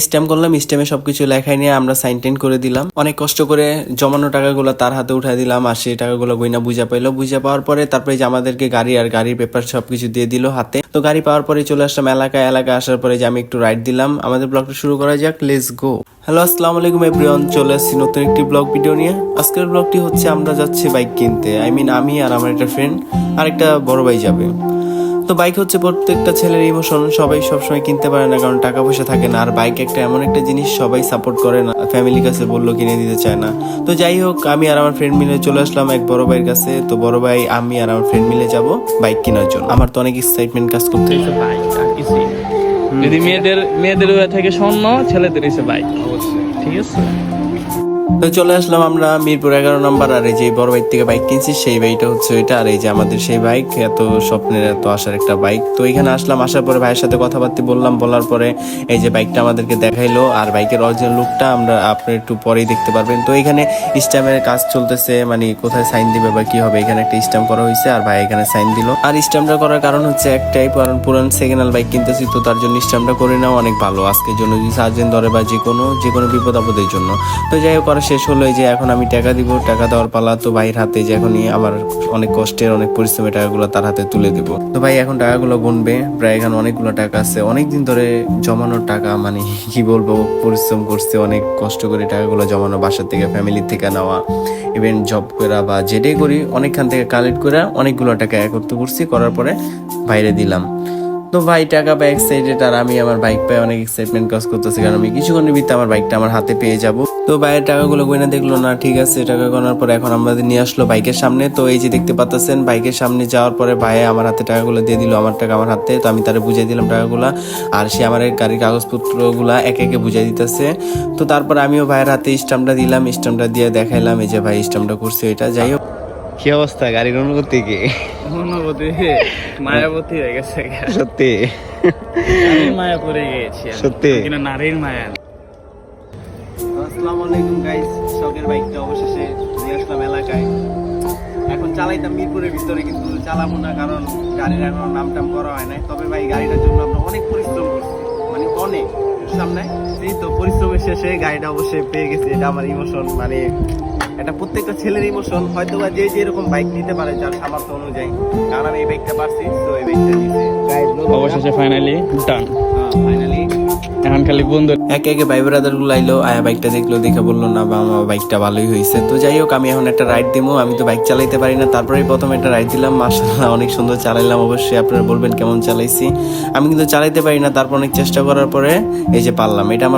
Stamp করলাম, স্ট্যাম্পে সবকিছু লেখাই নিয়ে আমরা সাইন টাইন করে দিলাম। অনেক কষ্ট করে জমানো টাকাগুলো তার হাতে উঠাই দিলাম, আর সেই টাকাগুলো গইনা বুঝা পাইলো। বুঝা পাওয়ার পরে তারপরে যে আমাদেরকে গাড়ি আর গাড়ির পেপার সবকিছু দিয়ে দিল হাতে। তো গাড়ি পাওয়ার পরে চলে আসলাম এলাকায় আসার পরে যে আমি একটু রাইড দিলাম। আমাদের ব্লগটা শুরু করা যাক, লেটস গো। হ্যালো, আসসালামু আলাইকুম এভরিওয়ান, চলে আসছি নতুন একটি ব্লগ ভিডিও নিয়ে। আজকের ব্লগটি হচ্ছে আমরা যাচ্ছি বাইক কিনতে। আমি আর আমার একটা ফ্রেন্ড আর একটা বড় ভাই যাবে। তো বাইক হচ্ছে প্রত্যেকটা ছেলের ইমোশন, সবাই সবসময় কিনতে পারে না কারণ টাকা পয়সা থাকে না। আর বাইক একটা এমন একটা জিনিস সবাই সাপোর্ট করে না, ফ্যামিলির কাছে বললো কিনে দিতে চায় না। তো যাই হোক, আমি আর আমার ফ্রেন্ড মিলে চলে আসলাম এক বড় ভাইয়ের কাছে। তো বড় ভাই, আমি আর আমার ফ্রেন্ড মিলে যাব বাইক কেনার জন্য। আমার তো অনেক এক্সাইটমেন্ট কাজ করতে। যদি মেয়েদের ওয়া থেকে স্বর্ণ, ছেলেদের এসে বাইক অবশ্যই, ঠিক আছে। তো চলে আসলাম আমরা মিরপুর 11 নম্বর। আর এই যে বড় বাইক থেকে বাইক কিনছি সেই বাইকটা হচ্ছে ওইটা। আর এই যে আমাদের সেই বাইক, এত স্বপ্নের এত আসার একটা বাইক। তো এখানে আসলাম, আসার পরে ভাইয়ের সাথে কথাবার্তা বললাম, বলার পরে এই যে বাইকটা আমাদেরকে দেখাইলো। আর বাইকের অরিজিনাল লুকটা আপনি একটু পরেই দেখতে পারবেন। তো এখানে স্ট্যাম্পের কাজ চলতেছে, মানে কোথায় সাইন দিবে বা কি হবে। এখানে একটা স্ট্যাম্প করা হয়েছে আর ভাই এখানে সাইন দিল। আর স্ট্যাম্পটা করার কারণ হচ্ছে একটাই, পুরান সেকেন্ড হ্যান্ড বাইক কিনতেছি, তো তার জন্য স্ট্যাম্পটা করে নেওয়া অনেক ভালো আজকের জন্য, যদি সার্জেন্ট ধরে বা যে কোনো বিপদ আপদের জন্য। তো যাই হোক, করা শেষ হলো। এই যে এখন আমি টাকা দিব, টাকা দেওয়ার পালা। তো ভাইয়ের হাতে যে এখনই আমার অনেক কষ্টের অনেক পরিশ্রমের টাকাগুলো তার হাতে তুলে দিব। তো ভাই এখন টাকাগুলো গুনবে। প্রায় এখানে অনেকগুলো টাকা আছে, অনেকদিন ধরে জমানোর টাকা, মানে কি বলবো, পরিশ্রম করছে অনেক কষ্ট করে টাকাগুলো জমানো, বাসার থেকে ফ্যামিলির থেকে নেওয়া, ইভেন জব করা বা যেটাই করি অনেকখান থেকে কালেক্ট করে অনেকগুলো টাকা একত্র করছি, করার পরে বাইরে দিলাম। তো ভাই টাকা পাই এক্সাইটেড, আর আমি আমার বাইক পাই অনেক এক্সাইটমেন্ট কাজ করতেছে, কারণ আমি কিছুক্ষণের ভিতরে আমার বাইকটা আমার হাতে পেয়ে যাব। তো ভাইয়ের টাকাগুলো গয়না দেখলো না, ঠিক আছে, টাকা গোনার পর এখন আমাদের নিয়ে আসলো বাইকের সামনে। তো এই যে দেখতে পাচ্ছেন, বাইকের সামনে যাওয়ার পরে ভাই আমার হাতে টাকাগুলো দিয়ে দিল, আমার টাকা আমার হাতে। তো আমি তারে বুঝাই দিলাম টাকাগুলা, আর সে আমার গাড়ির কাগজপত্রগুলা একে একে বুঝাই দিতেছে। তো তারপর আমিও ভাইয়ের হাতে স্ট্যাম্পটা দিলাম, স্ট্যাম্পটা দিয়ে দেখাইলাম এই যে ভাই স্ট্যাম্পটা করছে এটা। যাই হোক, কি অবস্থা গাড়ির অনুভূতি কি? অনুভূতি মায়াবতী হয়ে গেছে, সত্যি আমি মায়া পড়ে গেছি, সত্যি কিন্তু নারীর মায়া। আসসালামু আলাইকুম গাইস, শখের বাইকটা অবশেষে নিয়ে আসলাম এলাকায়। এখন চালাইতাম মিরপুরের ভিতরে, কিন্তু চালাবো না কারণ গাড়ির এখন নাম টাম করা হয় নাই। তবে ভাই গাড়িটার জন্য আমরা অনেক পরিশ্রম করছি, মানে অনেক সামনে। এই তো পরিশ্রমের শেষে গাড়িটা অবশ্যই পেয়ে গেছি। এটা আমার ইমোশন, মানে এটা প্রত্যেকটা ছেলের ইমোশন। হয়তো বা যে যেরকম বাইক নিতে পারে যার সামর্থ্য অনুযায়ী, কারণ আমি এই বাইকটা পারছি, তো এই বাইকটা নিতে অবশেষে ফাইনালি ডান। ফাইনালি এখন খালি বন্ধু একে একে ভাই ব্রাদার গুলো আইলো, আয়া বাইকটা দেখলো, দেখে বললো না বা আমার বাইকটা ভালোই হয়েছে। তো যাই হোক, আমি এখন একটা রাইড দিবো। আমি তো বাইক চালাইতে পারি না, তারপরে প্রথমে একটা রাইড দিলাম, মাশাআল্লাহ অনেক সুন্দর চালাইলাম। অবশ্যই আপনারা বলবেন কেমন চালাইছি। আমি কিন্তু চালাইতে পারি না, তারপর অনেক চেষ্টা করার পরে এই যে পারলাম। এটা আমার